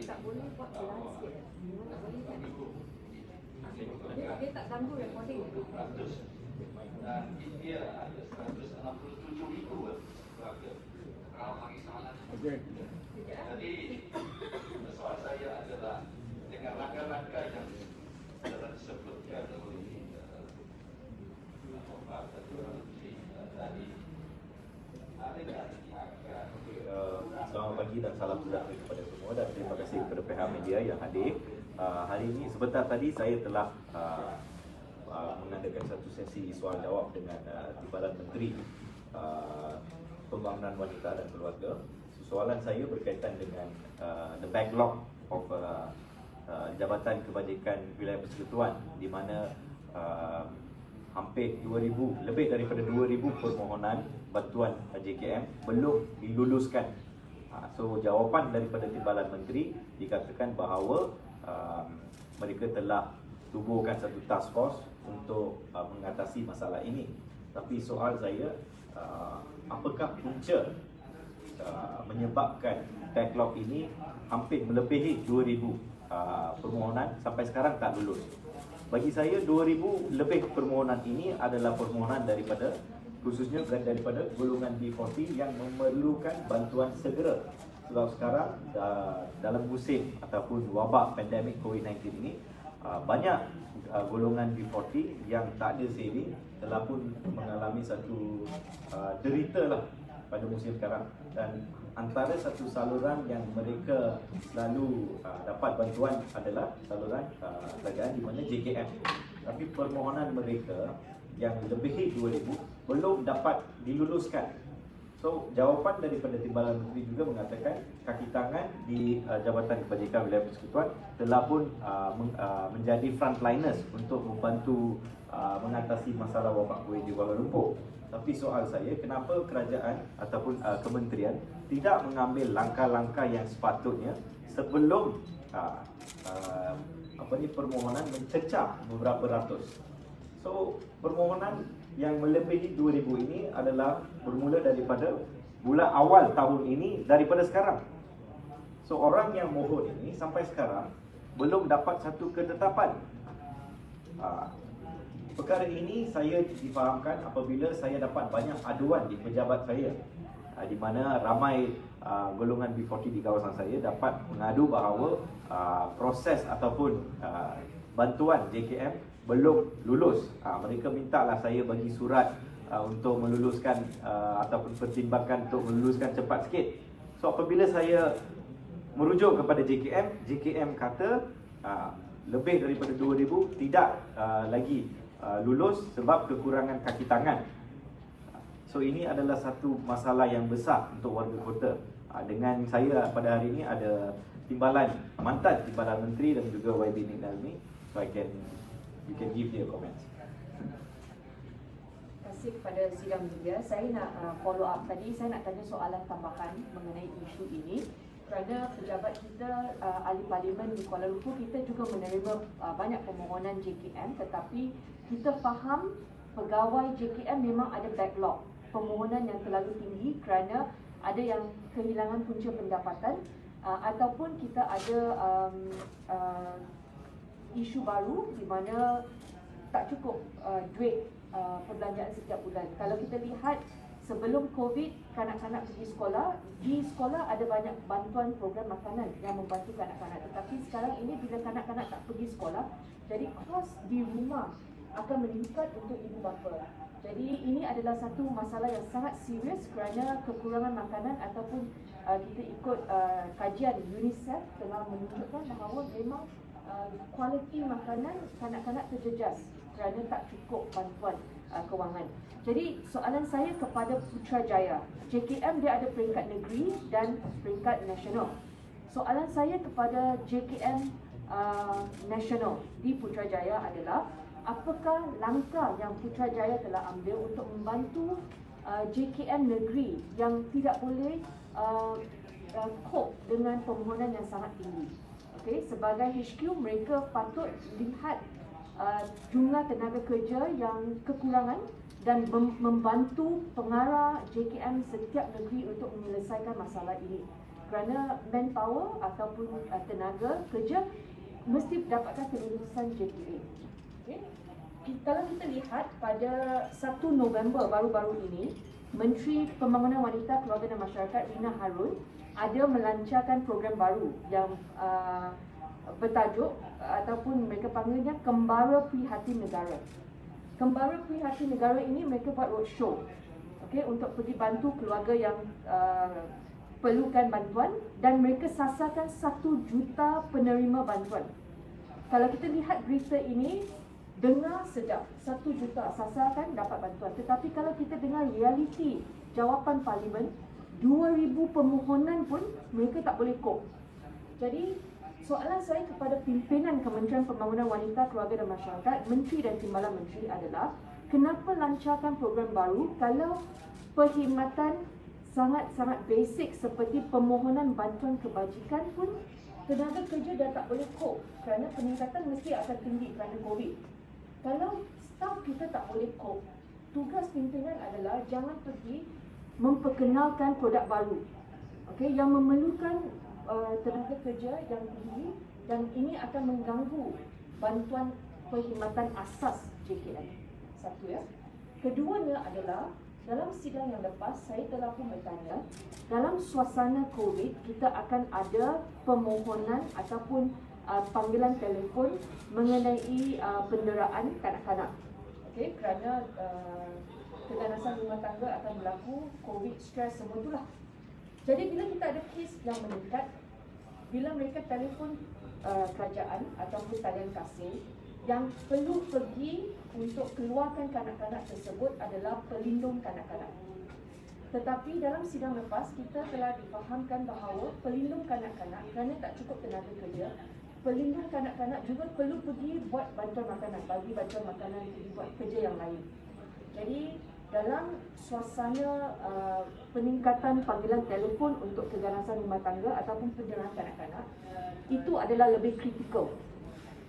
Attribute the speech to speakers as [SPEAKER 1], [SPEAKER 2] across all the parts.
[SPEAKER 1] tak boleh buat pelan sikit. Memang tak boleh kan? Dia tak ganggu recording.
[SPEAKER 2] Dan India ada 167,000 keluarga. Kalau bagi soalan.
[SPEAKER 3] Okey.
[SPEAKER 2] Jadi soal saya adalah dengan langkah-langkah yang telah disebutkan oleh Pak tadi, adakah akan
[SPEAKER 4] Selamat pagi dan salam sejahtera kepada semua dan terima kasih kepada pihak media yang hadir. Hari ini sebentar tadi saya telah mengadakan satu sesi soal jawab dengan Timbalan Menteri Pembangunan Wanita dan Keluarga. Soalan saya berkaitan dengan the backlog of Jabatan Kebajikan Wilayah Persekutuan, di mana hampir 2,000, lebih daripada 2,000 permohonan bantuan JKM belum diluluskan. So jawapan daripada Timbalan Menteri dikatakan bahawa mereka telah tubuhkan satu task force untuk mengatasi masalah ini. Tapi soal saya, apakah punca menyebabkan backlog ini hampir melebihi 2,000 permohonan sampai sekarang tak lulus? Bagi saya 2,000 lebih permohonan ini adalah permohonan daripada, khususnya daripada golongan B40 yang memerlukan bantuan segera. Sebab sekarang dalam musim ataupun wabak pandemik COVID-19 ini, banyak golongan B40 yang tak ada saving telah pun mengalami satu derita lah pada musim sekarang. Dan antara satu saluran yang mereka selalu dapat bantuan adalah saluran kerajaan, di mana JKM. Tapi permohonan mereka yang lebihi 2,000 belum dapat diluluskan. So jawapan daripada Timbalan Menteri juga mengatakan kaki tangan di Jabatan Kebajikan Wilayah Persekutuan telah pun menjadi frontliners untuk membantu mengatasi masalah wabak COVID di Kuala Lumpur. Tapi soal saya, kenapa kerajaan ataupun kementerian tidak mengambil langkah-langkah yang sepatutnya sebelum permohonan mencecah beberapa ratus. So permohonan yang melebihi 2,000 ini adalah bermula daripada bulan awal tahun ini, daripada sekarang. So orang yang mohon ini sampai sekarang belum dapat satu ketetapan. Perkara ini saya difahamkan apabila saya dapat banyak aduan di pejabat saya, di mana ramai golongan B40 di kawasan saya dapat mengadu bahawa proses ataupun bantuan JKM belum lulus. Mereka mintalah saya bagi surat untuk meluluskan ataupun pertimbangkan untuk meluluskan cepat sikit. So apabila saya merujuk kepada JKM kata lebih daripada 2,000 tidak lagi lulus sebab kekurangan kaki tangan. So ini adalah satu masalah yang besar untuk warga kota. Dengan saya pada hari ini ada mantan Timbalan Menteri dan juga YB Nik Nazmi. So you can give their comments.
[SPEAKER 1] Terima kasih kepada sidang media. Saya nak follow up tadi, saya nak tanya soalan tambahan mengenai isu ini. Kerana pejabat kita, ahli parlimen di Kuala Lumpur, kita juga menerima banyak permohonan JKM, tetapi kita faham pegawai JKM memang ada backlog permohonan yang terlalu tinggi kerana ada yang kehilangan punca pendapatan, ataupun kita ada isu baru di mana tak cukup duit perbelanjaan setiap bulan. Kalau kita lihat sebelum COVID, kanak-kanak pergi sekolah, di sekolah ada banyak bantuan program makanan yang membantu kanak-kanak. Tetapi sekarang ini bila kanak-kanak tak pergi sekolah, jadi kos di rumah akan meningkat untuk ibu bapa. Jadi ini adalah satu masalah yang sangat serius kerana kekurangan makanan, ataupun kita ikut kajian UNICEF telah menunjukkan bahawa memang kualiti makanan kanak-kanak terjejas kerana tak cukup bantuan kewangan. Jadi soalan saya kepada Putrajaya, JKM dia ada peringkat negeri dan peringkat nasional. Soalan saya kepada JKM nasional di Putrajaya adalah, apakah langkah yang Putrajaya telah ambil untuk membantu JKM negeri yang tidak boleh cope dengan permohonan yang sangat tinggi? Okay, sebagai HQ mereka patut lihat jumlah tenaga kerja yang kekurangan dan membantu pengarah JKM setiap negeri untuk menyelesaikan masalah ini. kerana manpower ataupun tenaga kerja mesti dapatkan kelulusan JPA. Okay. Kalau kita lihat pada 1 November baru-baru ini, Menteri Pembangunan Wanita, Keluarga dan Masyarakat Rina Harun ada melancarkan program baru yang bertajuk ataupun mereka panggilnya Kembara Prihatin Negara. Kembara Prihatin Negara ini mereka buat roadshow, okay, untuk pergi bantu keluarga yang perlukan bantuan, dan mereka sasarkan 1 juta penerima bantuan. Kalau kita lihat berita ini, dengar sedap, 1 juta sasarkan dapat bantuan. Tetapi kalau kita dengar realiti jawapan Parlimen, 2,000 permohonan pun mereka tak boleh cope. Jadi soalan saya kepada pimpinan Kementerian Pembangunan Wanita, Keluarga dan Masyarakat, Menteri dan Timbalan Menteri adalah, kenapa lancarkan program baru kalau perkhidmatan sangat-sangat basic seperti permohonan bantuan kebajikan pun tenaga kerja dah tak boleh cope kerana peningkatan mesti akan tinggi kerana COVID. Kalau staf kita tak boleh cope, tugas pimpinan adalah jangan pergi memperkenalkan produk baru, okay, yang memerlukan tenaga kerja yang tinggi, dan ini akan mengganggu bantuan perkhidmatan asas JKM. Satu ya. Keduanya adalah, dalam sidang yang lepas saya telah pun bertanya, dalam suasana COVID kita akan ada permohonan ataupun panggilan telefon mengenai penderaan kanak-kanak. Okey, kerana keganasan rumah tangga akan berlaku, COVID, stres, semua itulah. Jadi bila kita ada kes yang meningkat, bila mereka telefon kerajaan ataupun talian kasih, yang perlu pergi untuk keluarkan kanak-kanak tersebut adalah pelindung kanak-kanak. Tetapi dalam sidang lepas kita telah difahamkan bahawa pelindung kanak-kanak, kerana tak cukup tenaga kerja, pelindung kanak-kanak juga perlu pergi buat bantuan makanan, bagi bantuan makanan, pergi buat kerja yang lain. Jadi dalam suasana peningkatan panggilan telefon untuk keganasan rumah tangga ataupun penderaan kanak-kanak, itu adalah lebih kritikal.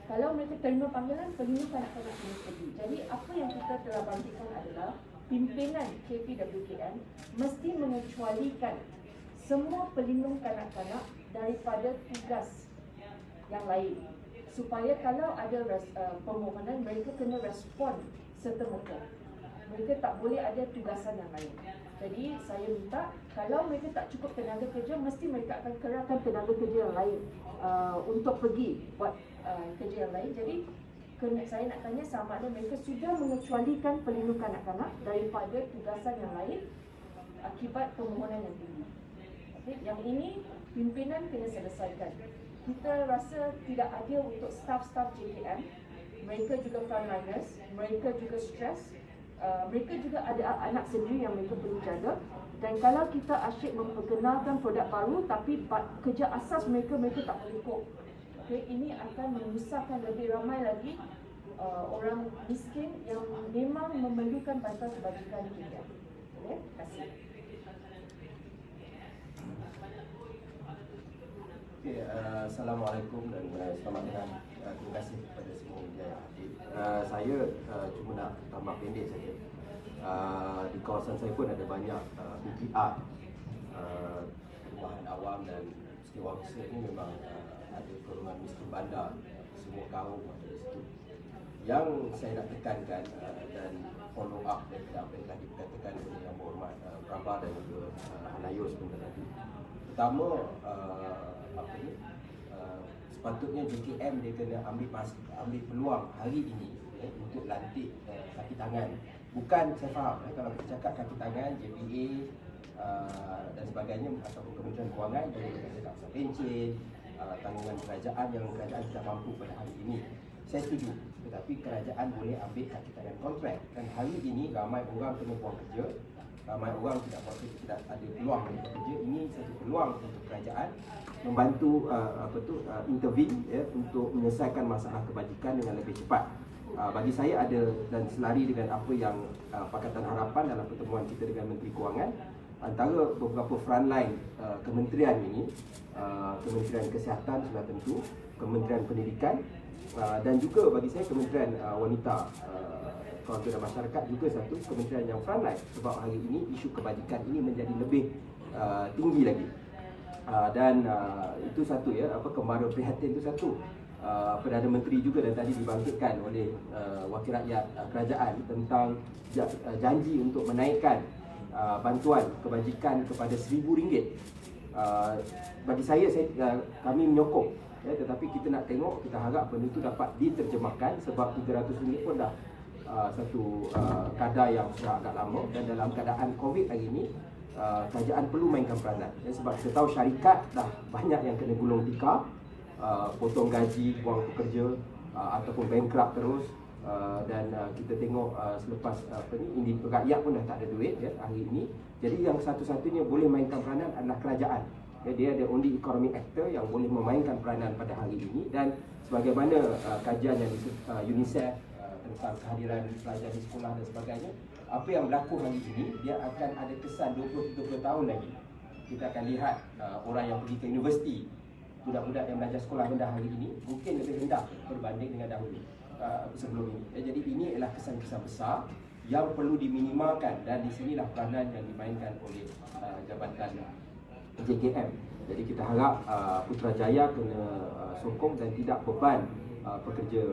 [SPEAKER 1] Kalau mereka terima panggilan, pelindung kanak-kanak ini pergi. Jadi apa yang kita telah bangkitkan adalah pimpinan KPWKM mesti mengecualikan semua pelindung kanak-kanak daripada tugas yang lain, supaya kalau ada permohonan, mereka kena respon serta-merta. Mereka tak boleh ada tugasan yang lain. Jadi saya minta, kalau mereka tak cukup tenaga kerja, mesti mereka akan kerahkan tenaga kerja yang lain untuk pergi buat kerja yang lain. Jadi saya nak tanya sama ada mereka sudah mengecualikan pelindung kanak-kanak daripada tugasan yang lain akibat permohonan yang tinggi. Okay, yang ini pimpinan kena selesaikan. Kita rasa tidak adil untuk staf-staf JKM. Mereka juga frontliners, mereka juga stres. Mereka juga ada anak sendiri yang mereka perlu jaga, dan kalau kita asyik memperkenalkan produk baru tapi kerja asas mereka tak boleh cope, okay, ini akan menyusahkan lebih ramai lagi orang miskin yang memang memerlukan bantuan kebajikan kita. Okay, terima kasih.
[SPEAKER 3] Okay, Assalamualaikum dan selamat datang. Terima kasih kepada semua media yang hadir. Saya cuma nak tambah pendek saja. Di kawasan saya pun ada banyak UPR, perumahan awam, dan Setiawangsa ini memang ada golongan miskin bandar. Semua kaum ada di situ. Yang saya nak tekankan dan follow up daripada apa yang telah dikatakan oleh Yang Berhormat Prabha dan juga Hanayo sebentar tadi. Pertama, sepatutnya JKM dia kena ambil peluang hari ini untuk lantik kaki tangan. Bukan, saya faham kalau kita cakap kaki tangan, JPA dan sebagainya ataupun Kementerian Kewangan, dia kena cakap pasal pencen, tanggungan kerajaan yang kerajaan tidak mampu pada hari ini. Saya setuju, tetapi kerajaan boleh ambil kaki tangan kontrak. Dan hari ini ramai orang kena buang kerja, ramai orang tidak ada peluang untuk kerja. Ini satu peluang untuk kerajaan membantu intervene untuk menyelesaikan masalah kebajikan dengan lebih cepat. Bagi saya ada, dan selari dengan apa yang Pakatan Harapan dalam pertemuan kita dengan Menteri Kewangan, antara beberapa frontline kementerian ini, Kementerian Kesihatan sudah tentu, Kementerian Pendidikan, dan juga bagi saya Kementerian Wanita, Keluarga dan Masyarakat juga satu kementerian yang frontline, sebab hari ini isu kebajikan ini menjadi lebih tinggi lagi. Dan itu satu ya, kemara prihatin itu satu. Perdana Menteri juga dah tadi dibangkitkan oleh wakil rakyat kerajaan tentang janji untuk menaikkan bantuan kebajikan kepada RM1,000. Bagi saya kami menyokong ya, tetapi kita nak tengok, kita harap benda itu dapat diterjemahkan sebab RM300 pun dah satu kadar yang sudah agak lama, dan dalam keadaan COVID hari ini kerajaan perlu mainkan peranan ya, sebab kita tahu syarikat dah banyak yang kena gulung tikar, potong gaji, buang pekerja, ataupun bankrupt terus. Dan kita tengok selepas ini rakyat pun dah tak ada duit ya, hari ini. Jadi yang satu-satunya boleh mainkan peranan adalah kerajaan ya, dia ada only economic actor yang boleh memainkan peranan pada hari ini. Dan sebagaimana kajian yang UNICEF tentang kehadiran pelajar di sekolah dan sebagainya, apa yang berlaku hari ini dia akan ada kesan 20-30 tahun lagi. Kita akan lihat orang yang pergi ke universiti, budak-budak yang belajar sekolah rendah hari ini mungkin lebih rendah berbanding dengan dahulu sebelum ini. Jadi ini adalah kesan-kesan besar yang perlu diminimalkan, dan di sinilah peranan yang dimainkan oleh Jabatan JKM. Jadi kita harap Putrajaya kena sokong dan tidak beban pekerja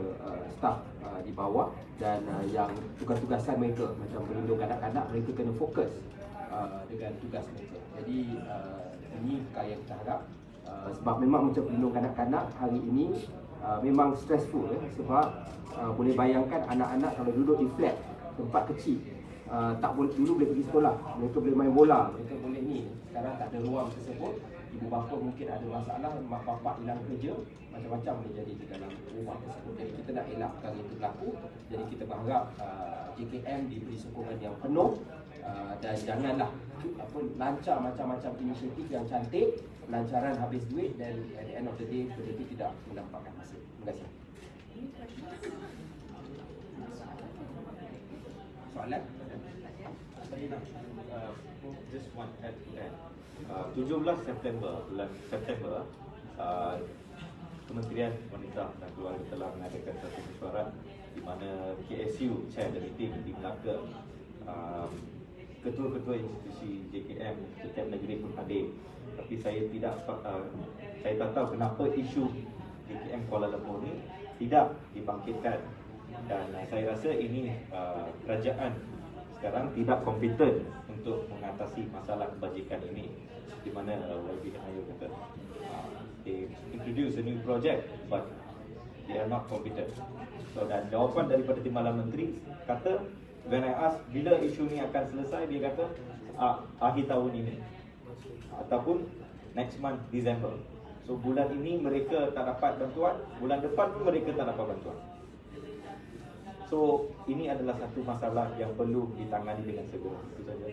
[SPEAKER 3] staf di bawah, dan yang tugas-tugasan mereka macam berlindung kanak-kanak, mereka kena fokus dengan tugas mereka. Jadi ini perkara yang kita harap, sebab memang macam pelindung kanak-kanak hari ini memang stressful ya, sebab boleh bayangkan anak-anak kalau duduk di flat, tempat kecil, tak boleh, dulu boleh pergi sekolah, mereka boleh main bola, mereka boleh ni, sekarang tak ada ruang tersebut. Ibu bapa mungkin ada masalah, mak bapak hilang kerja, macam-macam boleh jadi di dalam rumah tersebut. Jadi kita nak elak perkara itu berlaku. Jadi kita berharap JKM diberi sokongan yang penuh, dan janganlah lancar macam-macam inisiatif yang cantik, lancaran habis duit, dan at the end of the day benda itu tidak mendapatkan hasil. Terima kasih. Soalan?
[SPEAKER 4] Just one add to that. 17 September, bulan September, Kementerian Wanita dan Keluarga telah mengadakan satu mesyuarat di mana KSU Chair the meeting di Melaka, ketua-ketua institusi JKM negeri pun hadir. Tapi saya tak tahu kenapa isu JKM Kuala Lumpur ni tidak dibangkitkan, dan saya rasa ini kerajaan sekarang tidak kompeten untuk mengatasi masalah kebajikan ini, di mana YB Ayu kata they introduce a new project but they are not competent. So, dan jawapan daripada Timbalan Menteri kata, when I ask bila isu ni akan selesai, dia kata akhir tahun ini ataupun next month December. So bulan ini mereka tak dapat bantuan, bulan depan pun mereka tak dapat bantuan. So ini adalah satu masalah yang perlu ditangani dengan segera. Itu saja.